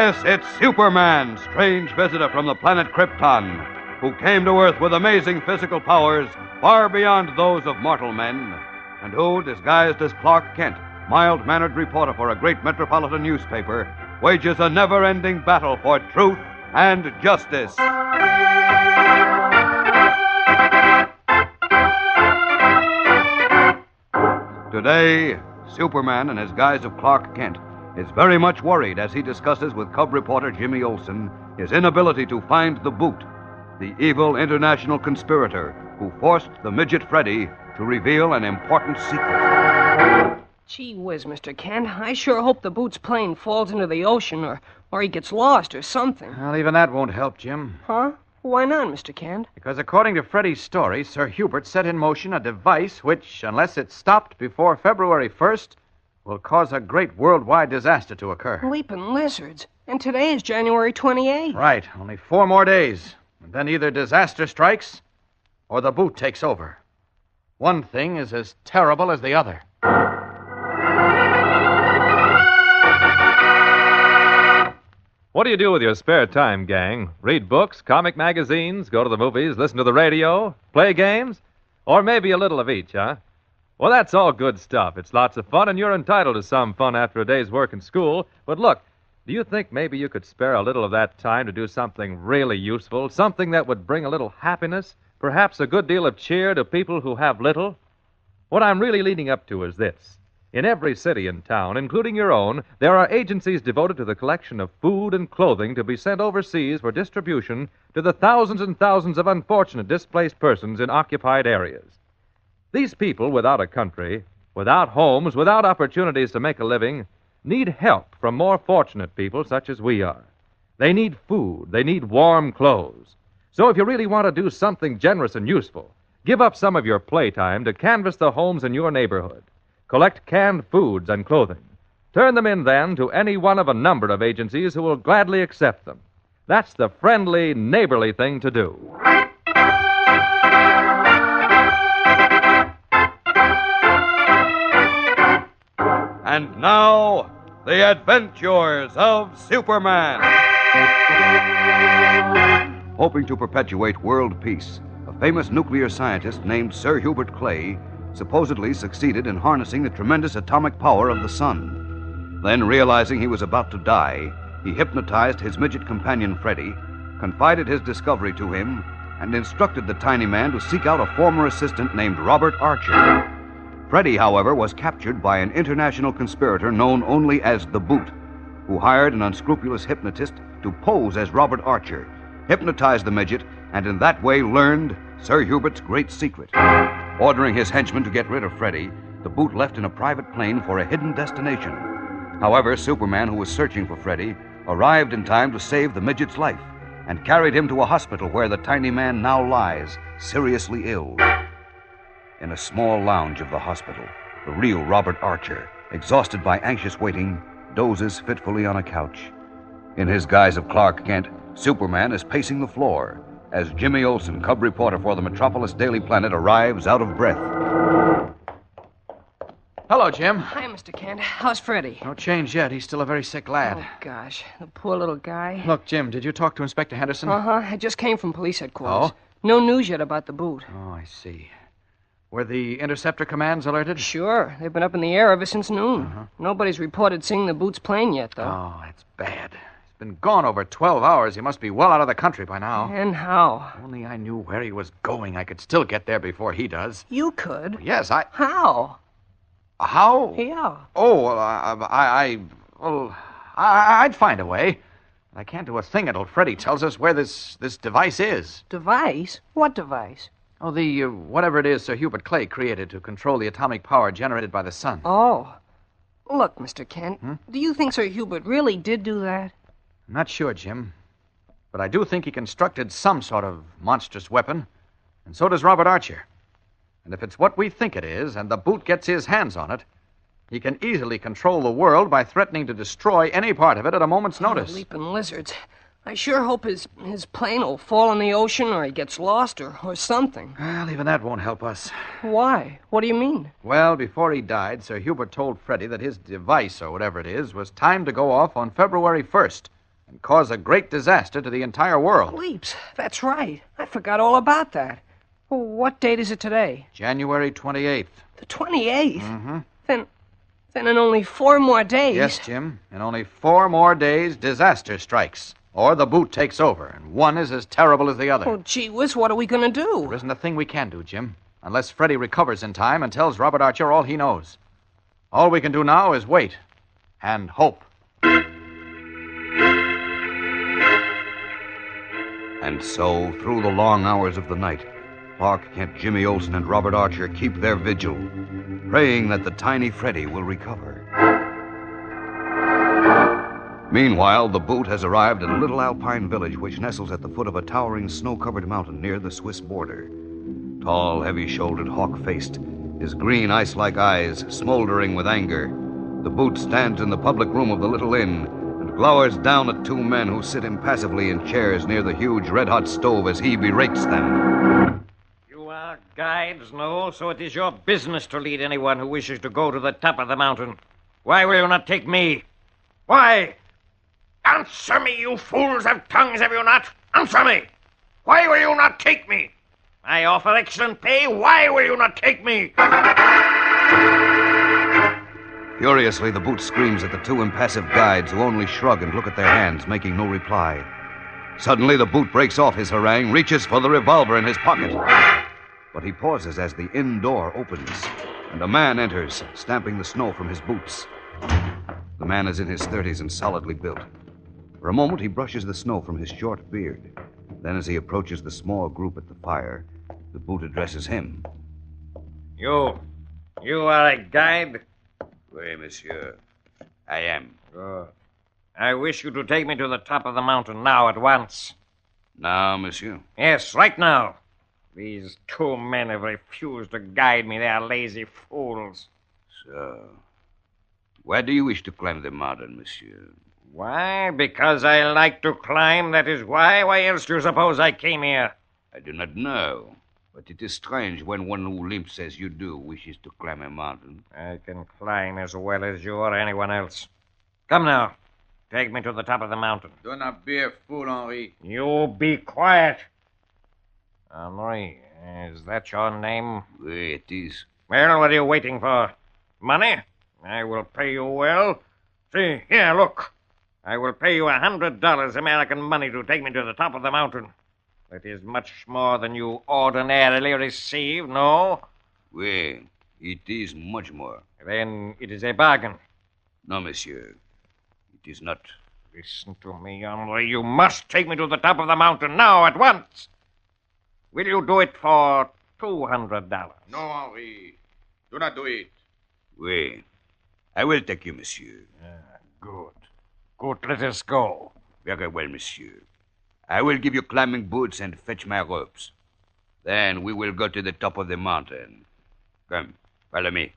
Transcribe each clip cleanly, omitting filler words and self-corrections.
Yes, it's Superman, strange visitor from the planet Krypton, who came to Earth with amazing physical powers far beyond those of mortal men, and who, disguised as Clark Kent, mild-mannered reporter for a great metropolitan newspaper, wages a never-ending battle for truth and justice. Today, Superman, in his guise of Clark Kent, is very much worried as he discusses with cub reporter Jimmy Olsen his inability to find the Boot, the evil international conspirator who forced the midget Freddy to reveal an important secret. Gee whiz, Mr. Kent. I sure hope the Boot's plane falls into the ocean or he gets lost or something. Well, even that won't help, Jim. Huh? Why not, Mr. Kent? Because according to Freddy's story, Sir Hubert set in motion a device which, unless it's stopped before February 1st, will cause a great worldwide disaster to occur. Leaping lizards. And today is January 28th. Right. Only 4 more days. And then either disaster strikes or the Boot takes over. One thing is as terrible as the other. What do you do with your spare time, gang? Read books, comic magazines, go to the movies, listen to the radio, play games? Or maybe a little of each, huh? Well, that's all good stuff. It's lots of fun, and you're entitled to some fun after a day's work in school. But look, do you think maybe you could spare a little of that time to do something really useful, something that would bring a little happiness, perhaps a good deal of cheer to people who have little? What I'm really leading up to is this. In every city and town, including your own, there are agencies devoted to the collection of food and clothing to be sent overseas for distribution to the thousands and thousands of unfortunate displaced persons in occupied areas. These people without a country, without homes, without opportunities to make a living, need help from more fortunate people such as we are. They need food. They need warm clothes. So if you really want to do something generous and useful, give up some of your playtime to canvass the homes in your neighborhood. Collect canned foods and clothing. Turn them in, then, to any one of a number of agencies who will gladly accept them. That's the friendly, neighborly thing to do. And now, the adventures of Superman. Hoping to perpetuate world peace, a famous nuclear scientist named Sir Hubert Clay supposedly succeeded in harnessing the tremendous atomic power of the sun. Then, realizing he was about to die, he hypnotized his midget companion Freddy, confided his discovery to him, and instructed the tiny man to seek out a former assistant named Robert Archer. Freddy, however, was captured by an international conspirator known only as the Boot, who hired an unscrupulous hypnotist to pose as Robert Archer, hypnotized the midget, and in that way learned Sir Hubert's great secret. Ordering his henchmen to get rid of Freddy, the Boot left in a private plane for a hidden destination. However, Superman, who was searching for Freddy, arrived in time to save the midget's life and carried him to a hospital where the tiny man now lies, seriously ill. In a small lounge of the hospital, the real Robert Archer, exhausted by anxious waiting, dozes fitfully on a couch. In his guise of Clark Kent, Superman is pacing the floor as Jimmy Olsen, cub reporter for the Metropolis Daily Planet, arrives out of breath. Hello, Jim. Hi, Mr. Kent. How's Freddy? No change yet. He's still a very sick lad. Oh, gosh. The poor little guy. Look, Jim, did you talk to Inspector Henderson? Uh-huh. I just came from police headquarters. Oh? No news yet about the Boot. Oh, I see. Were the interceptor commands alerted? Sure. They've been up in the air ever since noon. Uh-huh. Nobody's reported seeing the Boot's plane yet, though. Oh, that's bad. He's been gone over 12 hours. He must be well out of the country by now. And how? If only I knew where he was going, I could still get there before he does. You could. Yes, How? How? Yeah. Oh, well, I'd find a way. I can't do a thing until Freddy tells us where this device is. Device? What device? Oh, the whatever it is Sir Hubert Clay created to control the atomic power generated by the sun. Oh. Look, Mr. Kent, do you think Sir Hubert really did do that? I'm not sure, Jim. But I do think he constructed some sort of monstrous weapon, and so does Robert Archer. And if it's what we think it is, and the Boot gets his hands on it, he can easily control the world by threatening to destroy any part of it at a moment's notice. Leaping lizards. I sure hope his plane will fall in the ocean or he gets lost or something. Well, even that won't help us. Why? What do you mean? Well, before he died, Sir Hubert told Freddy that his device, or whatever it is, was timed to go off on February 1st, and cause a great disaster to the entire world. Bleeps, that's right. I forgot all about that. What date is it today? January 28th. The 28th? Mm-hmm. Then in only 4 more days... Yes, Jim. In only 4 more days, disaster strikes. Or the boot takes over, and one is as terrible as the other. Oh, gee whiz, what are we going to do? There isn't a thing we can do, Jim, unless Freddie recovers in time and tells Robert Archer all he knows. All we can do now is wait and hope. And so, through the long hours of the night, Clark Kent, Jimmy Olsen, and Robert Archer keep their vigil, praying that the tiny Freddie will recover. Meanwhile, the boot has arrived at a little alpine village which nestles at the foot of a towering snow-covered mountain near the Swiss border. Tall, heavy-shouldered, hawk-faced, his green ice-like eyes smoldering with anger, the boot stands in the public room of the little inn and glowers down at 2 men who sit impassively in chairs near the huge red-hot stove as he berates them. You are guides, no? So it is your business to lead anyone who wishes to go to the top of the mountain. Why will you not take me? Why? Answer me, you fools of tongues, have you not? Answer me! Why will you not take me? I offer excellent pay. Why will you not take me? Furiously, the boot screams at the 2 impassive guides who only shrug and look at their hands, making no reply. Suddenly, the boot breaks off his harangue, reaches for the revolver in his pocket. But he pauses as the inn door opens, and a man enters, stamping the snow from his boots. The man is in his 30s and solidly built. For a moment, he brushes the snow from his short beard. Then, as he approaches the small group at the fire, the boot addresses him. You are a guide? Oui, monsieur. I am. Good. I wish you to take me to the top of the mountain now at once. Now, monsieur? Yes, right now. These 2 men have refused to guide me. They are lazy fools. So, where do you wish to climb the mountain, monsieur? Why? Because I like to climb, that is why. Why else do you suppose I came here? I do not know. But it is strange when one who limps as you do wishes to climb a mountain. I can climb as well as you or anyone else. Come now. Take me to the top of the mountain. Do not be a fool, Henri. You be quiet. Henri, is that your name? Oui, it is. Well, what are you waiting for? Money? I will pay you well. See, here, look. I will pay you $100 American money to take me to the top of the mountain. That is much more than you ordinarily receive, no? Oui, it is much more. Then it is a bargain. No, monsieur. It is not. Listen to me, Henri. You must take me to the top of the mountain now, at once. Will you do it for $200? No, Henri. Do not do it. Oui. I will take you, monsieur. Good. Good, let us go. Very well, monsieur. I will give you climbing boots and fetch my ropes. Then we will go to the top of the mountain. Come, follow me.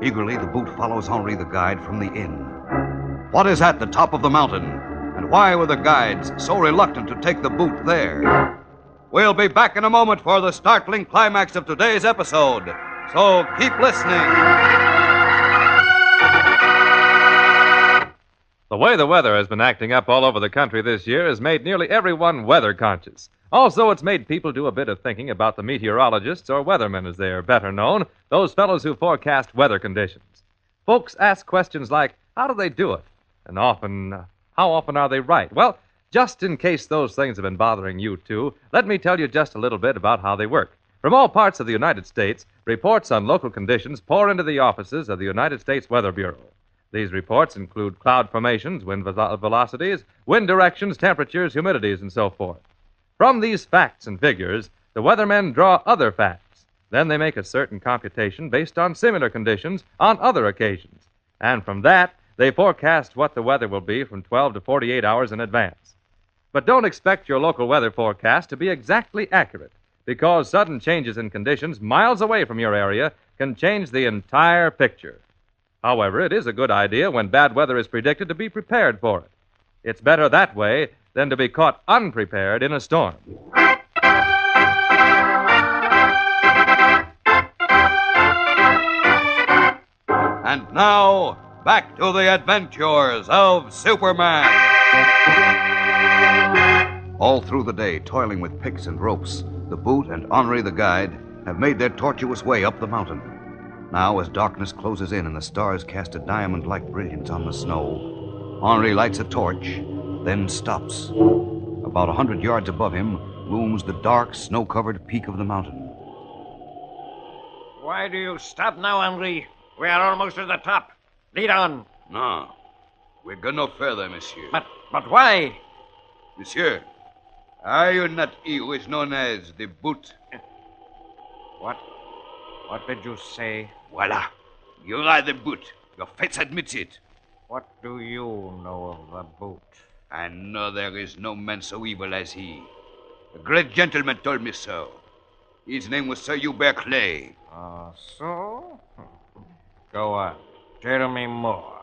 Eagerly, the boot follows Henri the guide from the inn. What is at the top of the mountain? And why were the guides so reluctant to take the boot there? We'll be back in a moment for the startling climax of today's episode. So keep listening. The way the weather has been acting up all over the country this year has made nearly everyone weather conscious. Also, it's made people do a bit of thinking about the meteorologists, or weathermen as they are better known, those fellows who forecast weather conditions. Folks ask questions like, how do they do it? And how often are they right? Well, just in case those things have been bothering you, too, let me tell you just a little bit about how they work. From all parts of the United States, reports on local conditions pour into the offices of the United States Weather Bureau. These reports include cloud formations, wind velocities, wind directions, temperatures, humidities, and so forth. From these facts and figures, the weathermen draw other facts. Then they make a certain computation based on similar conditions on other occasions. And from that, they forecast what the weather will be from 12 to 48 hours in advance. But don't expect your local weather forecast to be exactly accurate, because sudden changes in conditions miles away from your area can change the entire picture. However, it is a good idea when bad weather is predicted to be prepared for it. It's better that way than to be caught unprepared in a storm. And now, back to the adventures of Superman. All through the day, toiling with picks and ropes, the Boot and Henri the guide have made their tortuous way up the mountain. Now, as darkness closes in and the stars cast a diamond-like brilliance on the snow, Henri lights a torch, then stops. About 100 yards above him looms the dark, snow-covered peak of the mountain. Why do you stop now, Henri? We are almost at the top. Lead on. No, we go no further, monsieur. But why? Monsieur, are you not he who is known as the Boot? What? What did you say? Voila. You are the Boot. Your face admits it. What do you know of the Boot? I know there is no man so evil as he. A great gentleman told me so. His name was Sir Hubert Clay. So? Go on. Tell me more.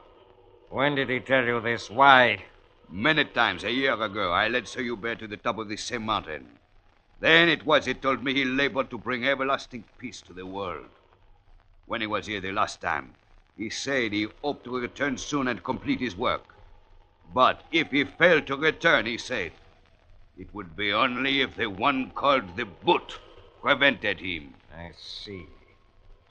When did he tell you this? Why? Many times a year ago, I led Sir Hubert to the top of this same mountain. Then it was he told me he labored to bring everlasting peace to the world. When he was here the last time, he said he hoped to return soon and complete his work. But if he failed to return, he said, it would be only if the one called the Boot prevented him. I see.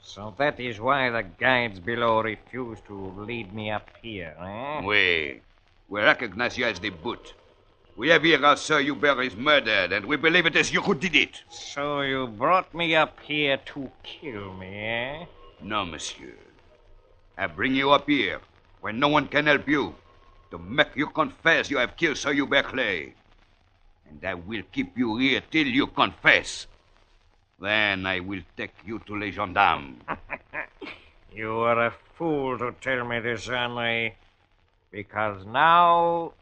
So that is why the guides below refuse to lead me up here, eh? We recognize you as the Boot. We have here how Sir Hubert is murdered, and we believe it is you who did it. So you brought me up here to kill me, eh? No, monsieur. I bring you up here, where no one can help you, to make you confess you have killed Sir Hubert Clay. And I will keep you here till you confess. Then I will take you to les gendarmes. You are a fool to tell me this, Henri. Because now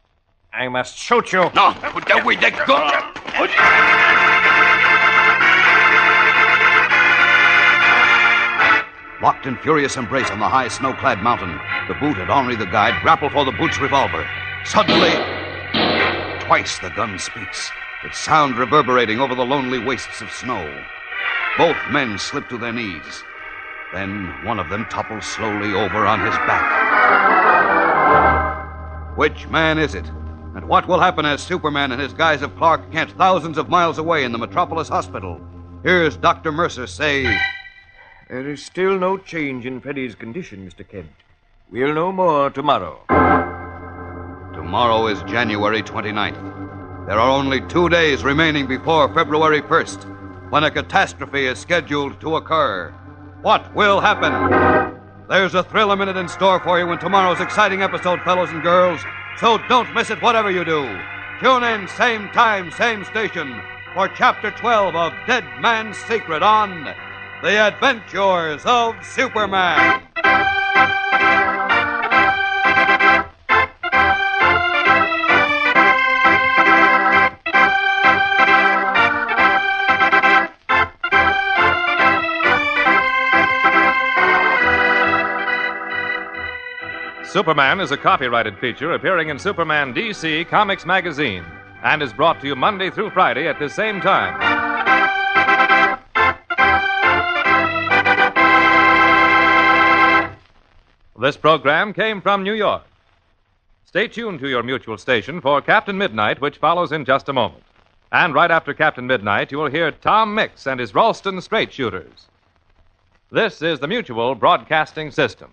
I must shoot you. No, put away that gun. Locked in furious embrace on the high snow-clad mountain, the Boot and Henri the guide grapple for the Boot's revolver. Suddenly, twice the gun speaks, its sound reverberating over the lonely wastes of snow. Both men slip to their knees. Then one of them topples slowly over on his back. Which man is it? And what will happen as Superman and his guise of Clark Kent thousands of miles away in the Metropolis Hospital? Here's Dr. Mercer say... There is still no change in Freddy's condition, Mr. Kent. We'll know more tomorrow. Tomorrow is January 29th. There are only 2 days remaining before February 1st, when a catastrophe is scheduled to occur. What will happen? There's a thrill a minute in store for you in tomorrow's exciting episode, fellows and girls. So don't miss it, whatever you do. Tune in, same time, same station, for Chapter 12 of Dead Man's Secret on The Adventures of Superman. Superman is a copyrighted feature appearing in Superman DC Comics magazine and is brought to you Monday through Friday at the same time. This program came from New York. Stay tuned to your mutual station for Captain Midnight, which follows in just a moment. And right after Captain Midnight, you will hear Tom Mix and his Ralston Straight Shooters. This is the Mutual Broadcasting System.